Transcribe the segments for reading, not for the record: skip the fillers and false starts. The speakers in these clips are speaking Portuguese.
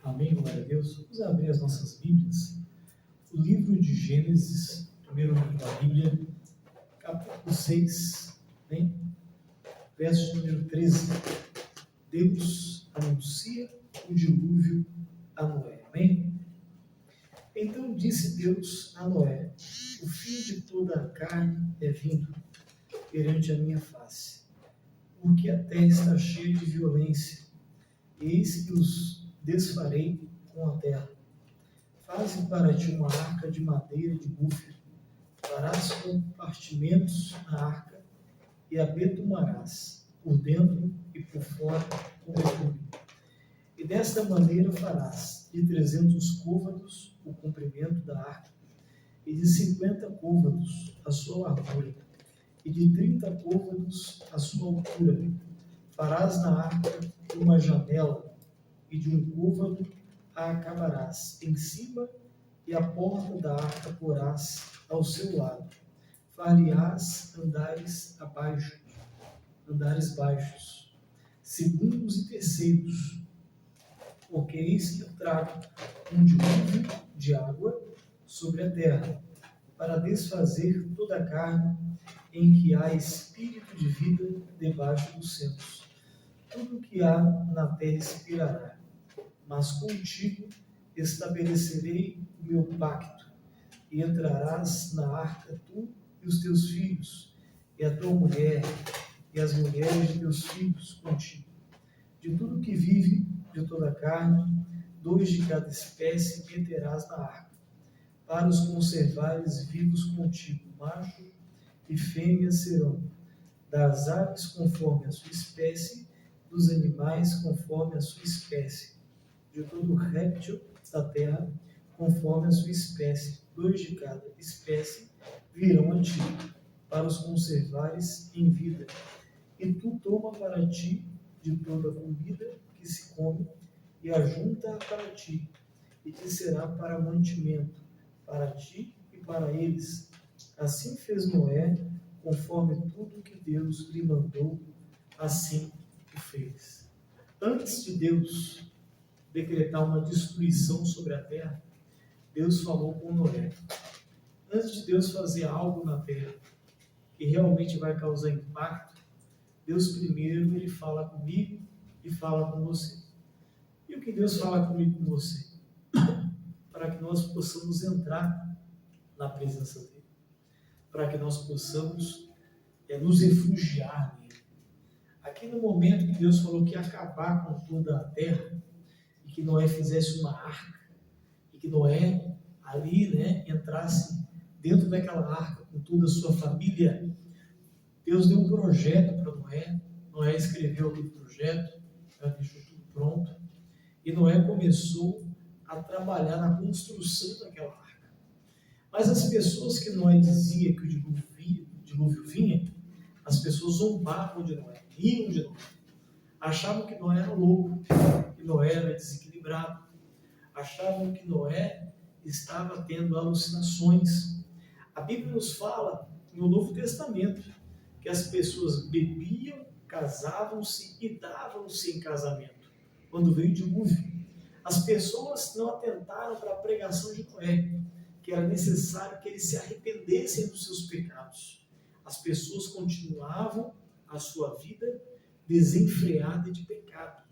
Amém, glória a Deus. Vamos abrir as nossas Bíblias. O livro de Gênesis, primeiro livro da Bíblia, capítulo 6, né? Verso número 13. Deus anuncia o dilúvio a Noé. Amém? Então disse Deus a Noé: o fim de toda a carne é vindo perante a minha face, porque a terra está cheia de violência. Eis que os desfarei com a terra. Faze para ti uma arca de madeira de búfalo, farás compartimentos na arca e a betumarás, por dentro e por fora, com betume. E desta maneira farás de 300 côvados o comprimento da arca, e de 50 côvados a sua largura, e de 30 côvados a sua altura. Farás na arca uma janela, e de um côvado a acabarás em cima, e a porta da arca porás ao seu lado. Far-lhe-ás andares baixos, segundos e terceiros, porque eis que eu trago um dilúvio de água sobre a terra, para desfazer toda a carne em que há espírito de vida debaixo dos céus. Tudo o que há na terra expirará, mas contigo estabelecerei o meu pacto, e entrarás na arca tu e os teus filhos, e a tua mulher, e as mulheres de teus filhos contigo. De tudo que vive, de toda a carne, 2 de cada espécie meterás na arca, para os conservares vivos contigo. Macho e fêmea serão, das aves conforme a sua espécie, dos animais conforme a sua espécie, de todo réptil da terra conforme a sua espécie. 2 de cada espécie virão a ti, para os conservares em vida. E tu toma para ti de toda a comida que se come, e ajunta para ti, e te será para mantimento, para ti e para eles. Assim fez Noé, conforme tudo que Deus lhe mandou, assim o fez. Antes de Deus decretar uma destruição sobre a terra, Deus falou com Noé. Antes de Deus fazer algo na terra que realmente vai causar impacto, Deus primeiro ele fala comigo e fala com você. E o que Deus fala comigo e com você? Para que nós possamos entrar na presença dele, para que nós possamos nos refugiar nele. Aqui no momento que Deus falou que ia acabar com toda a terra, e que Noé fizesse uma arca, e que Noé ali, entrasse dentro daquela arca com toda a sua família, Deus deu um projeto para Noé. Noé escreveu aquele projeto, já deixou tudo pronto, e Noé começou a trabalhar na construção daquela arca. Mas as pessoas que Noé dizia que o dilúvio vinha, as pessoas zombavam de Noé, riam de Noé, achavam que Noé era louco, que Noé era desequilibrado, achavam que Noé estava tendo alucinações. A Bíblia nos fala, no Novo Testamento, que as pessoas bebiam, casavam-se e davam-se em casamento, quando veio o dilúvio. As pessoas não atentaram para a pregação de Noé, que era necessário que eles se arrependessem dos seus pecados. As pessoas continuavam a sua vida desenfreada de pecado,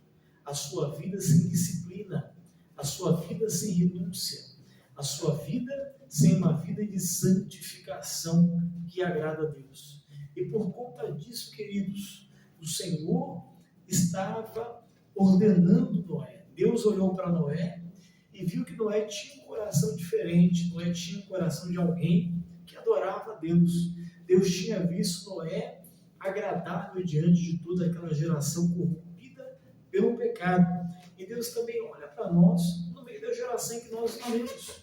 a sua vida sem disciplina, a sua vida sem renúncia, a sua vida sem uma vida de santificação que agrada a Deus. E por conta disso, queridos, o Senhor estava ordenando Noé. Deus olhou para Noé e viu que Noé tinha um coração diferente. Noé tinha um coração de alguém que adorava a Deus. Deus tinha visto Noé agradável diante de toda aquela geração corrompida pelo pecado. E Deus também olha para nós no meio da geração que nós vivemos,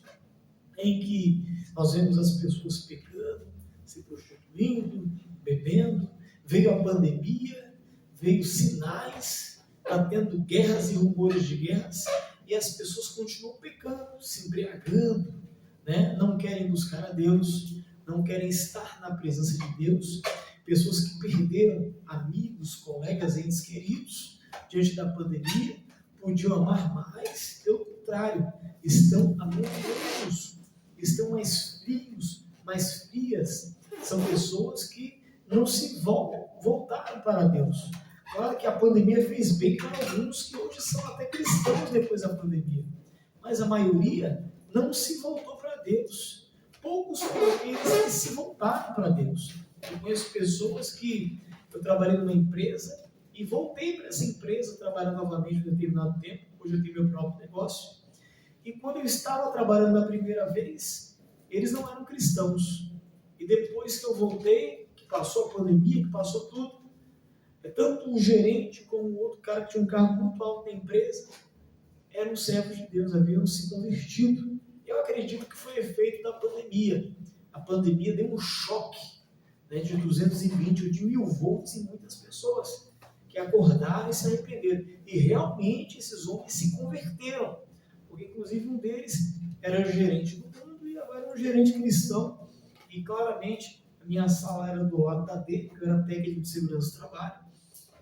em que nós vemos as pessoas pecando, se prostituindo, bebendo. Veio a pandemia, veio sinais, está tendo guerras e rumores de guerras, e as pessoas continuam pecando, se embriagando, não querem buscar a Deus, não querem estar na presença de Deus. Pessoas que perderam amigos, colegas, entes queridos diante da pandemia, podiam amar mais. Eu contrário, estão amorfosos, estão mais frios, mais frias. São pessoas que não se voltaram para Deus. Claro que a pandemia fez bem para alguns que hoje são até cristãos depois da pandemia, mas a maioria não se voltou para Deus. Poucos foram aqueles que se voltaram para Deus. Eu conheço pessoas que eu trabalhei numa empresa e voltei para essa empresa trabalhar novamente em um determinado tempo. Hoje eu tenho meu próprio negócio. E quando eu estava trabalhando a primeira vez, eles não eram cristãos. E depois que eu voltei, que passou a pandemia, que passou tudo, tanto um gerente como o outro cara que tinha um cargo muito alto na empresa, eram servos de Deus, haviam se convertido. Eu acredito que foi efeito da pandemia. A pandemia deu um choque, né, de 220 ou de 1000 volts em muitas pessoas que acordaram e se arrependeram. E realmente esses homens se converteram, porque inclusive um deles era gerente do mundo e agora é um gerente cristão. E claramente a minha sala era do lado da dele, porque eu era técnico de segurança do trabalho.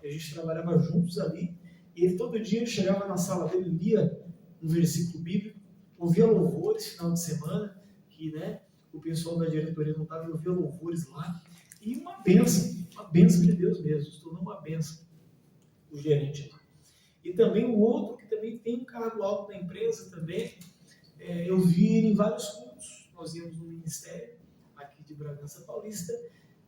A gente trabalhava juntos ali, e ele todo dia chegava na sala dele, lia um versículo bíblico, ouvia louvores final de semana, que, né, o pessoal da diretoria não estava, ouvia louvores lá, e uma bênção de Deus mesmo, se tornou uma bênção o gerente lá. E também o outro, que também tem um cargo alto na empresa também, eu vi ele em vários cultos. Nós íamos no ministério aqui de Bragança Paulista,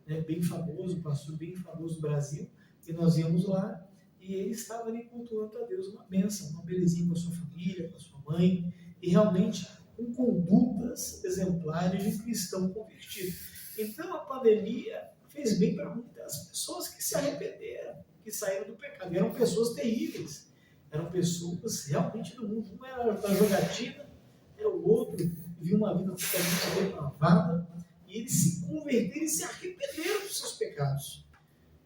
né, bem famoso, pastor bem famoso do Brasil, e nós íamos lá, e ele estava ali cultuando a Deus, uma bênção, uma belezinha com a sua família, com a sua mãe, e realmente com condutas exemplares de cristão convertido. Então a pandemia fez bem para muitas pessoas que se arrependeram, que saíram do pecado. E eram pessoas terríveis, eram pessoas realmente do mundo. Um era da jogatina, era o outro, vivia uma vida totalmente depravada, e eles se converteram e se arrependeram dos seus pecados.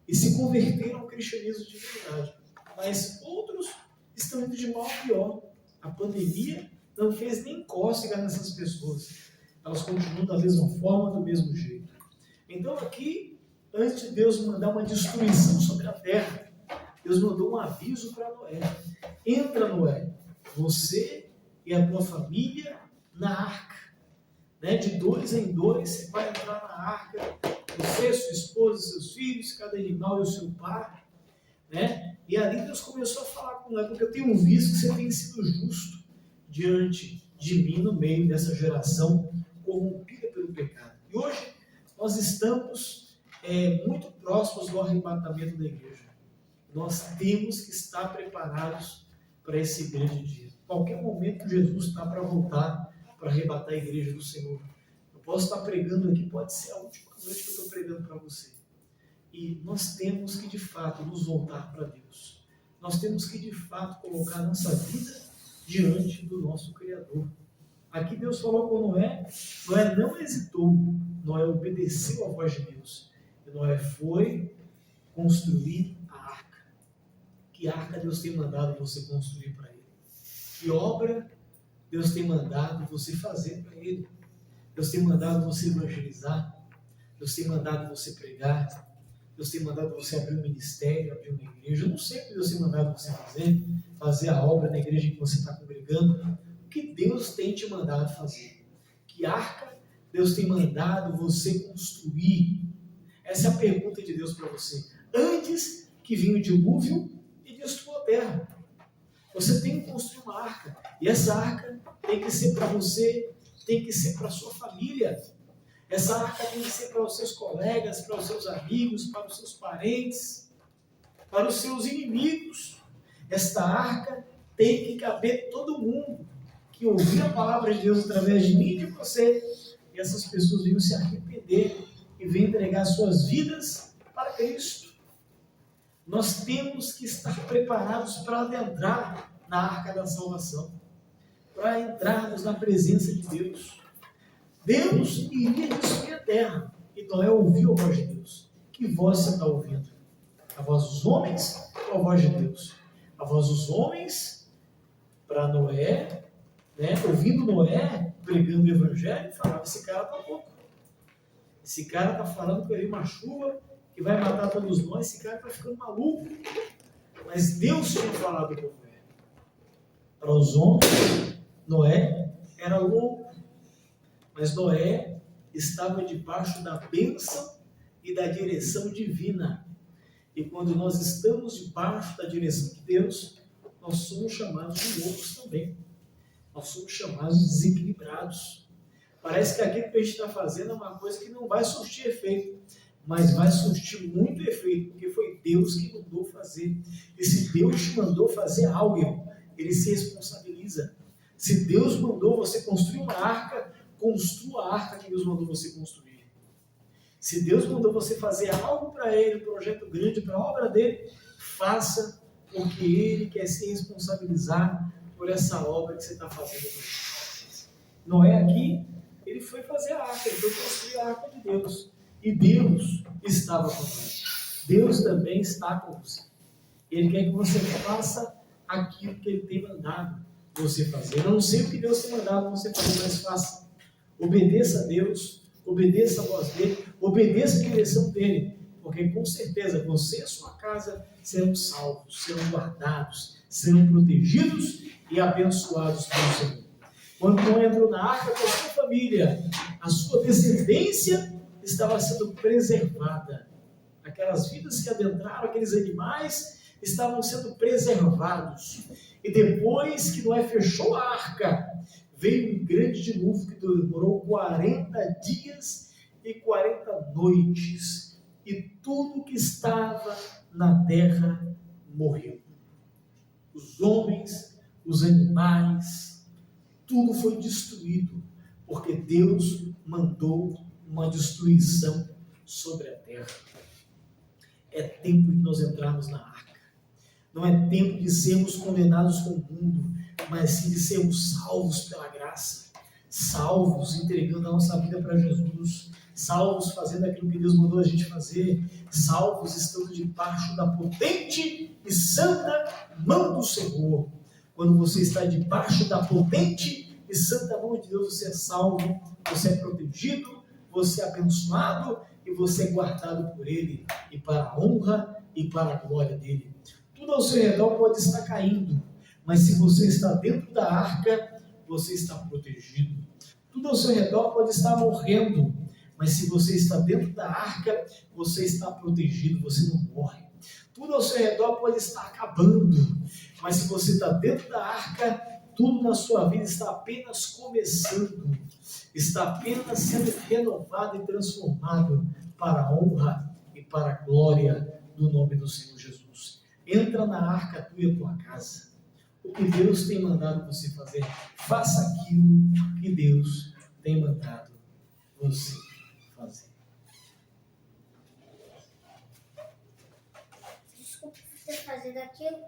E se converteram ao cristianismo de verdade. Mas outros estão indo de mal a pior. A pandemia não fez nem cócega nessas pessoas. Elas continuam da mesma forma, do mesmo jeito. Então aqui, antes de Deus mandar uma destruição sobre a terra, Deus mandou um aviso para Noé. Entra, Noé, você e a tua família na arca. Né? De 2 em 2, você vai entrar na arca. Você, sua esposa, seus filhos, cada animal e o seu pai, né? E ali Deus começou a falar com ela, porque eu tenho visto que você tem sido justo diante de mim no meio dessa geração corrompida pelo pecado. E hoje nós estamos muito próximos do arrebatamento da igreja. Nós temos que estar preparados para esse grande dia. Qualquer momento Jesus está para voltar para arrebatar a igreja do Senhor. Eu posso estar pregando aqui, pode ser a última noite que eu estou pregando para você. E nós temos que, de fato, nos voltar para Deus. Nós temos que, de fato, colocar nossa vida diante do nosso Criador. Aqui Deus falou com Noé, Noé não hesitou, Noé obedeceu à voz de Deus. E Noé foi construir a arca. Que arca Deus tem mandado você construir para Ele? Que obra Deus tem mandado você fazer para Ele? Deus tem mandado você evangelizar, Deus tem mandado você pregar, Deus tem mandado você abrir um ministério, abrir uma igreja. Eu não sei o que Deus tem mandado você fazer a obra na igreja em que você está congregando. O que Deus tem te mandado fazer? Que arca Deus tem mandado você construir? Essa é a pergunta de Deus para você. Antes que vinha o dilúvio e destrua a terra, você tem que construir uma arca. E essa arca tem que ser para você, tem que ser para a sua família. Essa arca tem que ser para os seus colegas, para os seus amigos, para os seus parentes, para os seus inimigos. Esta arca tem que caber todo mundo que ouvir a palavra de Deus através de mim e de você. E essas pessoas venham se arrepender e venham entregar suas vidas para Cristo. Nós temos que estar preparados para adentrar na arca da salvação, para entrarmos na presença de Deus. Deus iria destruir a terra, e Noé ouviu a voz de Deus. Que voz você está ouvindo? A voz dos homens ou a voz de Deus? A voz dos homens para Noé, né? Ouvindo Noé pregando o evangelho, falava: esse cara está louco, esse cara está falando que vai vir uma chuva que vai matar todos nós, esse cara está ficando maluco. Mas Deus tinha falado com Noé. Para os homens, Noé era louco, mas Noé estava debaixo da bênção e da direção divina. E quando nós estamos debaixo da direção de Deus, nós somos chamados de loucos também. Nós somos chamados de desequilibrados. Parece que aquilo que a gente está fazendo é uma coisa que não vai surtir efeito, mas vai surtir muito efeito, porque foi Deus que mandou fazer. E se Deus te mandou fazer algo, Ele se responsabiliza. Se Deus mandou você construir uma arca, construa a arca que Deus mandou você construir. Se Deus mandou você fazer algo para Ele, um projeto grande para a obra dele, faça, porque Ele quer se responsabilizar por essa obra que você está fazendo. Noé aqui, ele foi fazer a arca, ele foi construir a arca de Deus. E Deus estava com ele. Deus também está com você. Ele quer que você faça aquilo que Ele tem mandado você fazer. Eu não sei o que Deus tem mandado você fazer, mas faça. Obedeça a Deus, obedeça a voz dEle, obedeça a direção dEle, porque com certeza você e a sua casa serão salvos, serão guardados, serão protegidos e abençoados pelo Senhor. Quando Noé entrou na arca com a sua família, a sua descendência estava sendo preservada. Aquelas vidas que adentraram, aqueles animais, estavam sendo preservados. E depois que Noé fechou a arca, veio um grande dilúvio que demorou 40 dias e 40 noites. E tudo que estava na terra morreu. Os homens, os animais, tudo foi destruído, porque Deus mandou uma destruição sobre a terra. É tempo de nós entrarmos na arca. Não é tempo de sermos condenados com o mundo, mas sim de sermos salvos pela graça. Salvos entregando a nossa vida para Jesus. Salvos fazendo aquilo que Deus mandou a gente fazer. Salvos estando debaixo da potente e santa mão do Senhor. Quando você está debaixo da potente e santa mão de Deus, você é salvo, você é protegido, você é abençoado e você é guardado por Ele, e para a honra e para a glória dEle. Tudo ao seu redor pode estar caindo, mas se você está dentro da arca, você está protegido. Tudo ao seu redor pode estar morrendo, mas se você está dentro da arca, você está protegido, você não morre. Tudo ao seu redor pode estar acabando, mas se você está dentro da arca, tudo na sua vida está apenas começando, está apenas sendo renovado e transformado para a honra e para a glória do nome do Senhor Jesus. Entra na arca tu e a tua casa. O que Deus tem mandado você fazer, faça aquilo que Deus tem mandado você fazer. Desculpa você fazer daquilo.